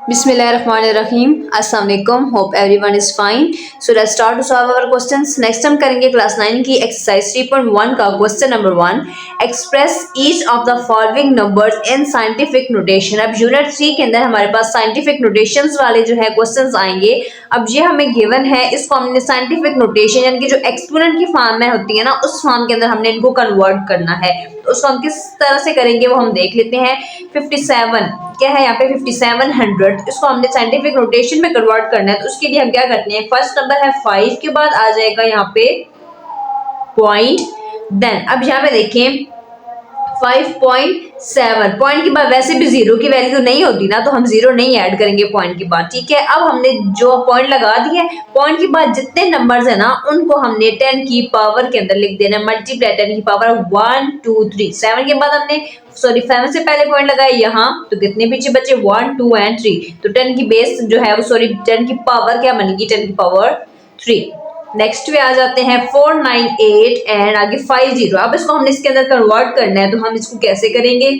बिस्मिल्लाहिर्रहमानिर्रहीम। अस्सलाम वालेकुम। Hope everyone is fine. So let's start to solve our questions. Next हम करेंगे क्लास 9 की एक्सरसाइज 3.1 का question number 1। Express each of the following numbers in scientific notation. अब unit 3 के अंदर हमारे पास साइंटिफिक नोटेशंस वाले जो है क्वेश्चंस आएंगे। अब ये हमें गिवन है, इसको हमने साइंटिफिक नोटेशन यानी कि जो एक्सपोनेंट की फॉर्म में होती है ना, उस फॉर्म के अंदर हमने इनको कन्वर्ट करना है। तो उसको हम किस तरह से करेंगे वो हम देख लेते हैं। 57 क्या है यहाँ पे 5700, इसको हमने साइंटिफिक नोटेशन में कन्वर्ट करना है। तो उसके लिए हम क्या करते हैं, फर्स्ट नंबर है 5 के बाद आ जाएगा यहाँ पे पॉइंट। देन अब यहाँ पे देखें 5.7 पॉइंट के बाद वैसे भी जीरो की वैल्यू तो नहीं होती ना, तो हम जीरो नहीं ऐड करेंगे पॉइंट के बाद। ठीक है, अब हमने जो पॉइंट लगा दिया है, पॉइंट के बाद जितने नंबर्स है ना उनको हमने 10 की पावर के अंदर लिख देना, मल्टीप्लाई 10 की पावर 1 2 3। 7 के बाद हमने 7 से पहले पॉइंट लगाया यहाँ, तो कितने पीछे बचे 1 2 एंड 3। तो 10 की बेस जो है वो 10 की पावर क्या बनेगी, 10 की पावर 3। नेक्स्ट पे आ जाते हैं 498 एंड आगे 50। अब इसको हमने इसके अंदर कन्वर्ट करना है, तो हम इसको कैसे करेंगे।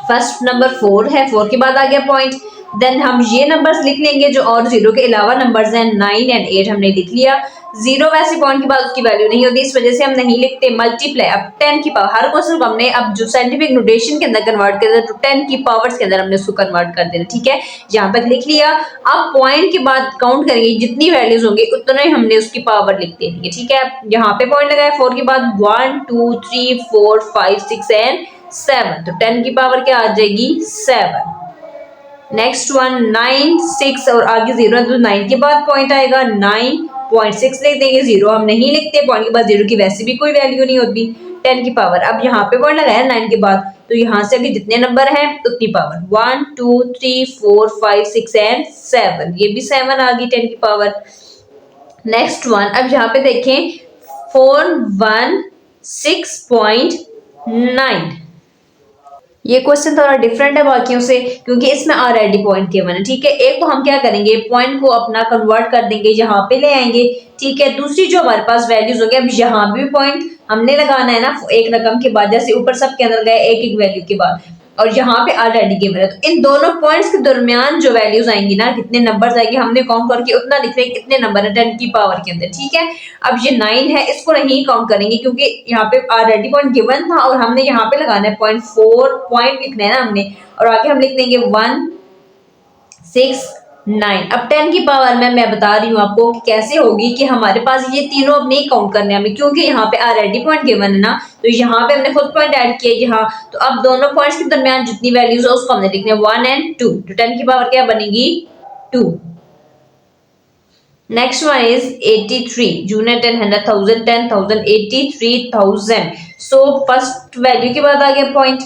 फर्स्ट नंबर 4 है, 4 के बाद आ गया पॉइंट। देन हम ये नंबर्स लिख लेंगे जो और जीरो के अलावा नंबर्स हैं, 9 एंड 8 हमने लिख लिया। जीरो वैसे पॉइंट के बाद उसकी वैल्यू नहीं होती, इस वजह से हम नहीं लिखते। मल्टीप्लाई अब 10 की पावर, हर क्वेश्चन को हमने अब जो साइंटिफिक नोटेशन के अंदर कन्वर्ट कर देना, तो 10 की पावर्स के अंदर हमने उसको कन्वर्ट कर देना। ठीक है, यहाँ तक लिख लिया। अब पॉइंट के बाद काउंट करेंगे, जितनी वैल्यूज होंगी उतना ही हमने उसकी पावर लिख देनी है। ठीक है, यहाँ पे पॉइंट लगाया 4 के बाद 1 2 3 4 5 6 एंड 7, तो 10 की पावर क्या आ जाएगी 7। नेक्स्ट वन 9 6 और आगे 0, तो 9 के बाद पॉइंट आएगा 9.6 लिख देंगे। 0 हम नहीं लिखते, पॉइंट के बाद 0 की वैसे भी कोई वैल्यू नहीं होती। 10 की पावर, अब यहाँ पे पॉइंट लगाया 9 के बाद, तो यहाँ से अभी जितने नंबर हैं उतनी पावर 1 2 3 4 5 6 एंड 7, ये भी 7 आ गई 10 की पावर। नेक्स्ट वन, अब यहाँ पे देखें 416.9। ये क्वेश्चन थोड़ा डिफरेंट है बाकियों से, क्योंकि इसमें ऑलरेडी पॉइंट गिवन है। ठीक है, एक तो हम क्या करेंगे, पॉइंट को अपना कन्वर्ट कर देंगे, यहाँ पे ले आएंगे। ठीक है, दूसरी जो हमारे पास वैल्यूज होंगे, अब यहाँ भी पॉइंट हमने लगाना है ना, एक रकम के बाद, जैसे ऊपर सब के अंदर गए एक एक वैल्यू के बाद, और यहाँ पे ऑलरेडी गिवन है। तो इन दोनों पॉइंट्स के दरमियान जो वैल्यूज आएंगी ना, कितने नंबर्स आएंगे हमने काउंट करके उतना लिख रहे हैं कितने नंबर है 10 की पावर के अंदर। ठीक है, अब ये 9 है, इसको नहीं काउंट करेंगे क्योंकि यहाँ पे ऑलरेडी पॉइंट गिवन था, और हमने यहाँ पे लगाना है 0.4 पॉइंट लिखना है ना हमने, और आगे हम लिख देंगे 169। अब 10 की पावर में मैं बता रही हूँ आपको कि कैसे होगी, कि हमारे पास ये तीनों अब नहीं काउंट करने हमें, क्योंकि यहाँ पे ऑलरेडी पॉइंट गिवन है ना, तो यहाँ पे हमने खुद पॉइंट ऐड किया यहाँ। तो अब दोनों पॉइंट्स के दरमियान जितनी वैल्यूज है उसको हमने लिखना है 1 एंड 2, तो 10 की पावर क्या बनेगी 2। Next one is 83, junior 10 100,000 10,000 83,000। So first value के बाद आ गया पॉइंट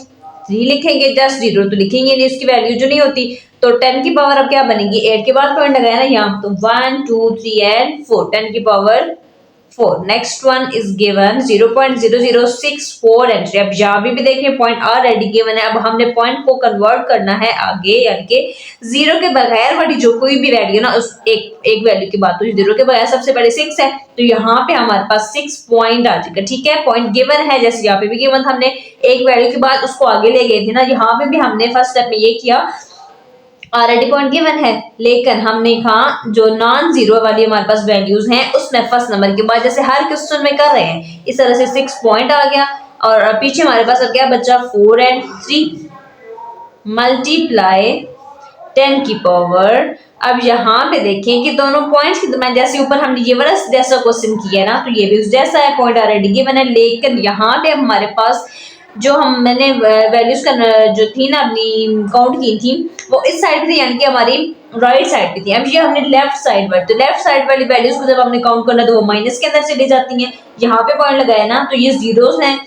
3 लिखेंगे, जस्ट 0 तो लिखेंगे नहीं, उसकी वैल्यू जो नहीं होती। तो 10 की पावर अब क्या बनेगी, 8 के बाद पॉइंट लगाया ना यहाँ, तो 1 2 3 एंड 4, 10 की power 4। Next one is given 0.0064 entry. अब यहाँ भी देखें पॉइंट ऑलरेडी गिवन है, अब हमने पॉइंट को कन्वर्ट करना है आगे, यानी कि 0 के बगैर वाली जो कोई भी वैल्यू ना, उस एक वैल्यू की बात, तो 0 के बगैर सबसे पहले 6 है, तो यहाँ पे हमारे पास 6 पॉइंट आ जाएगा। ठीक है, पॉइंट गिवन है, जैसे यहाँ पे भी गिवन था, हमने एक वैल्यू के बाद उसको आगे ले गए थे ना, यहाँ पे भी हमने फर्स्ट स्टेप में ये किया, ऑलरेडी पॉइंट गिवन है, लेकिन हमने कहा जो नॉन जीरो वाली हमारे पास वैल्यूज हैं उसमें फर्स्ट नंबर के बाद, जैसे हर क्वेश्चन में कर रहे हैं, इस तरह से 6 पॉइंट आ गया, और पीछे हमारे पास अब क्या बचा 4 एंड 3 मल्टीप्लाई 10 की पावर। अब यहाँ पे देखें कि दोनों पॉइंट्स के दरमियान, जैसे ऊपर हमने ये वाला जैसा क्वेश्चन किया ना, तो ये भी उस जैसा है, पॉइंट ऑलरेडी गिवन है, लेकिन यहाँ पे हमारे पास जो मैंने वैल्यूज का जो थी ना अपनी काउंट की थी, वो इस साइड पे थी, यानी कि हमारी राइट साइड पे थी। अब ये हमने लेफ्ट साइड पर, तो लेफ्ट साइड वाली वैल्यूज को जब हमने काउंट करना, तो वो माइनस के अंदर चली जाती हैं। यहाँ पे पॉइंट लगाया ना, तो ये जीरोस हैं।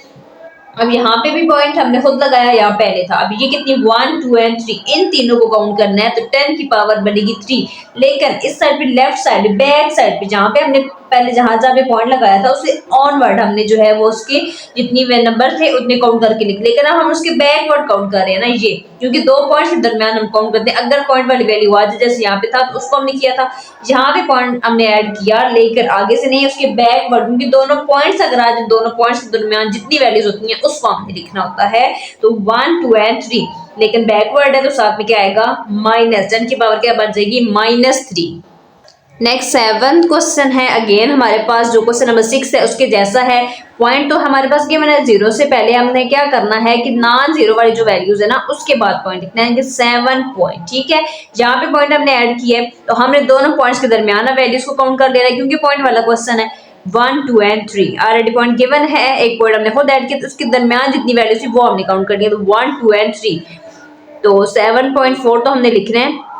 अब यहाँ पे भी पॉइंट हमने खुद लगाया, यहाँ पहले था। अब ये कितनी 1 2 एंड 3, इन तीनों को काउंट करना है, तो 10 की पावर बनेगी 3। लेकिन इस साइड पे लेफ्ट साइड बैक साइड पे, जहाँ पे हमने पहले जहां जहां पे पॉइंट लगाया था उससे ऑनवर्ड हमने जो है वो उसके जितनी वे नंबर थे उतने काउंट करके लिख, लेकिन अब हम उसके बैकवर्ड काउंट कर रहे हैं ना, ये क्योंकि दो पॉइंट्स के दरमियान हम काउंट करते हैं। अगर पॉइंट वाली वैल्यू आ जाए जैसे यहाँ पे था तो उसको हमने किया था, यहाँ पे पॉइंट हमने ऐड किया लेकर आगे से नहीं, उसके बैकवर्ड, क्योंकि दोनों पॉइंट्स अगर आ जाए दोनों पॉइंट्स के दरमियान जितनी वैल्यूज होती हैं उसको हमने लिखना होता है। तो 1 2 एंड 3, लेकिन बैकवर्ड है तो साथ में क्या आएगा माइनस, 10 की पावर क्या बन जाएगी -3। नेक्स्ट सेवंथ क्वेश्चन है, अगेन हमारे पास जो क्वेश्चन नंबर 6 है उसके जैसा है। पॉइंट तो हमारे पास गिवन है, जीरो से पहले हमने क्या करना है कि नॉन जीरो वाली जो वैल्यूज है ना उसके बाद पॉइंट लिखना है कि 7 पॉइंट, ठीक है। जहां पे पॉइंट हमने ऐड किया है तो हमने दोनों पॉइंट्स के दरमियान वैल्यूज को काउंट कर लेना है, क्योंकि पॉइंट वाला क्वेश्चन है। 1 2 एंड 3 ऑलरेडी पॉइंट गिवन है, एक पॉइंट हमने खुद ऐड किया तो उसके दरमियान जितनी वैल्यूज थी वो हमने काउंट कर लिया, तो 1 2 एंड 3, तो 7.4 तो हमने लिखना है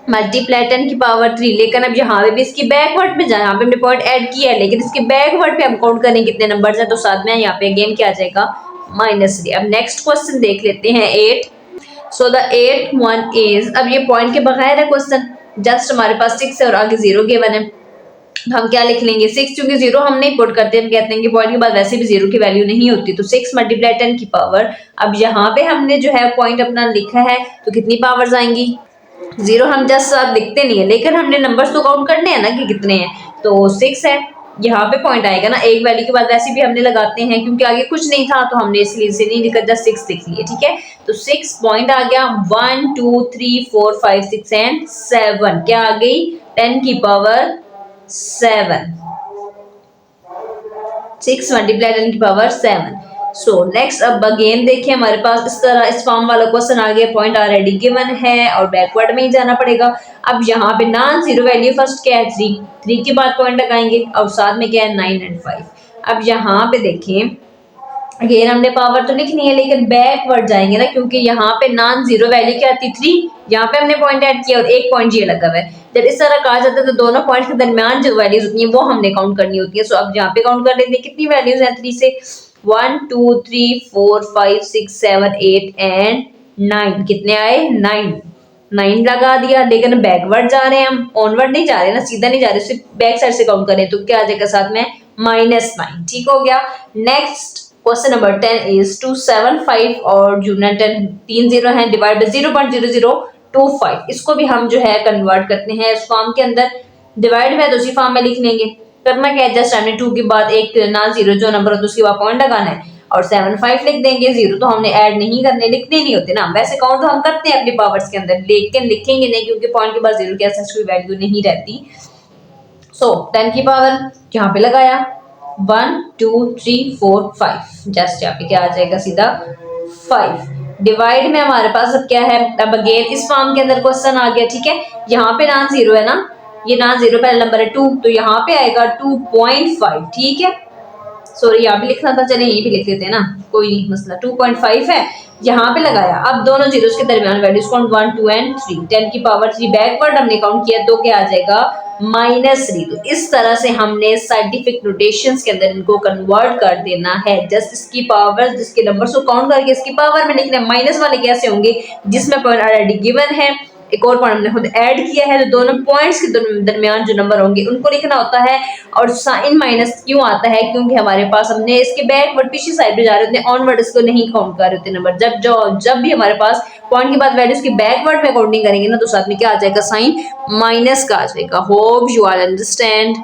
मल्टीप्लाई 10 की पावर 3। लेकिन अब यहाँ पे भी इसकी बैकवर्ड पे जहाँ पे हमने पॉइंट ऐड किया है लेकिन इसके बैकवर्ड पे हम काउंट करें कितने नंबर्स हैं, तो साथ में यहाँ पे अगेन क्या आ जाएगा -3। अब नेक्स्ट क्वेश्चन देख लेते हैं 8। So the 8th one is, अब ये पॉइंट के बगैर है क्वेश्चन, जस्ट हमारे पास 6 है और आगे 0 गिवन है। हम क्या लिख लेंगे 6, क्योंकि 0 हम नहीं पुट करते, हम कहते हैं कि पॉइंट के बाद वैसे भी 0 की वैल्यू नहीं होती, तो 6 मल्टीप्लाई 10 की पावर। अब यहाँ पे हमने जो है पॉइंट अपना लिखा है तो कितनी पावर्स आएंगी, 0 हम जस्ट साथ लिखते नहीं है लेकिन हमने नंबर्स तो काउंट करने हैं ना कि कितने हैं, तो 6 है। यहाँ पे पॉइंट आएगा ना एक वैल्यू के बाद, वैसे भी हमने लगाते हैं क्योंकि आगे कुछ नहीं था तो हमने इसलिए इसे नहीं लिखा, जस्ट 6 लिख लिए, ठीक है। तो 6 पॉइंट आ गया, 1 2 3 4 5 6 एंड 7 क्या आ गई 10 की पावर 7, 6 मल्टीप्लाई 10 की पावर 7। सो नेक्स्ट अब अगेन देखिए हमारे पास इस तरह इस फॉर्म वाला क्वेश्चन आ गया, पॉइंट ऑलरेडी गिवन है और बैकवर्ड में ही जाना पड़ेगा। अब यहाँ पे नॉन जीरो वैल्यू फर्स्ट क्या है 3, 3 के बाद पॉइंट लगाएंगे और साथ में क्या है 9 एंड 5। अब यहाँ पे देखें अगेन हमने पावर तो लिखनी है लेकिन बैकवर्ड जाएंगे ना, क्योंकि यहाँ पे नॉन जीरो वैल्यू क्या आती 3, यहाँ पे हमने पॉइंट ऐड किया और एक पॉइंट ये लगा हुआ है। जब इस तरह कहा जाता है तो दोनों पॉइंट्स के दरमियान जो वैल्यूज होती हैं वो हमने काउंट करनी होती है। सो अब यहाँ पे काउंट कर लेते हैं कितनी वैल्यूज हैं 3 से, 1 2 3 4 5 6 7 8 एंड 9, कितने आए 9 लगा दिया, लेकिन बैकवर्ड जा रहे हैं हम, ऑनवर्ड नहीं जा रहे ना, सीधा नहीं जा रहे, सिर्फ बैक साइड से काउंट करें तो क्या आ जाएगा साथ में -9, ठीक हो गया। नेक्स्ट क्वेश्चन नंबर 10 इज 275 और जो 10 3 0 है डिवाइड बाय 0.0025, इसको भी हम जो है कन्वर्ट करते हैं इस फॉर्म के अंदर, डिवाइड में तो उसी फॉर्म में लिख लेंगे। करना क्या है जस्ट हमने 2 के बाद एक ना जीरो जो नंबर हो तो उसके बाद पॉइंट लगाना है और 75 लिख देंगे, 0 तो हमने ऐड नहीं करने, लिखने नहीं होते ना, वैसे काउंट तो हम करते हैं अपनी पावर्स के अंदर लेकिन लिखेंगे नहीं क्योंकि पॉइंट के बाद 0 की ऐसा कोई वैल्यू नहीं रहती। सो 10 की पावर यहाँ पे लगाया 1 2 3 4 5, जस्ट यहाँ पे क्या आ जाएगा सीधा 5। डिवाइड में हमारे पास अब क्या है, अब अगेन इस फॉर्म के अंदर क्वेश्चन आ गया, ठीक है। यहाँ पे नॉन जीरो है ना, ये नॉन जीरो पहला नंबर है 2, तो यहाँ पे आएगा 2.5, ठीक है। सॉरी यहाँ भी लिखना था, चलिए यही भी लिख लेते हैं ना, कोई नहीं मसला, 2.5 है, यहाँ पे लगाया। अब दोनों जीरोस के दरमियान वैल्यूज काउंट 1 2 एंड 3, 10 की पावर 3 बैकवर्ड हमने काउंट किया तो क्या आ जाएगा -3। तो इस तरह से हमने साइंटिफिक नोटेशंस के अंदर इनको कन्वर्ट कर देना है, जस्ट इसकी पावर जिसके नंबर्स को काउंट करके इसकी पावर में लिखना है। माइनस वाले कैसे होंगे जिसमें पॉइंट ऑलरेडी गिवन है, एक और पॉइंट हमने खुद ऐड किया है, तो दोनों पॉइंट्स के दरमियान जो नंबर होंगे उनको लिखना होता है। और साइन माइनस क्यों आता है, क्योंकि हमारे पास हमने इसके बैकवर्ड पीछे साइड पे जा रहे होते हैं, ऑनवर्ड इसको नहीं काउंट कर रहे होते नंबर। जब भी हमारे पास पॉइंट के बाद वैल्यूज की बैकवर्ड में काउंटिंग करेंगे ना तो साथ में क्या आ जाएगा साइन माइनस का आ जाएगा। Hope you all understand.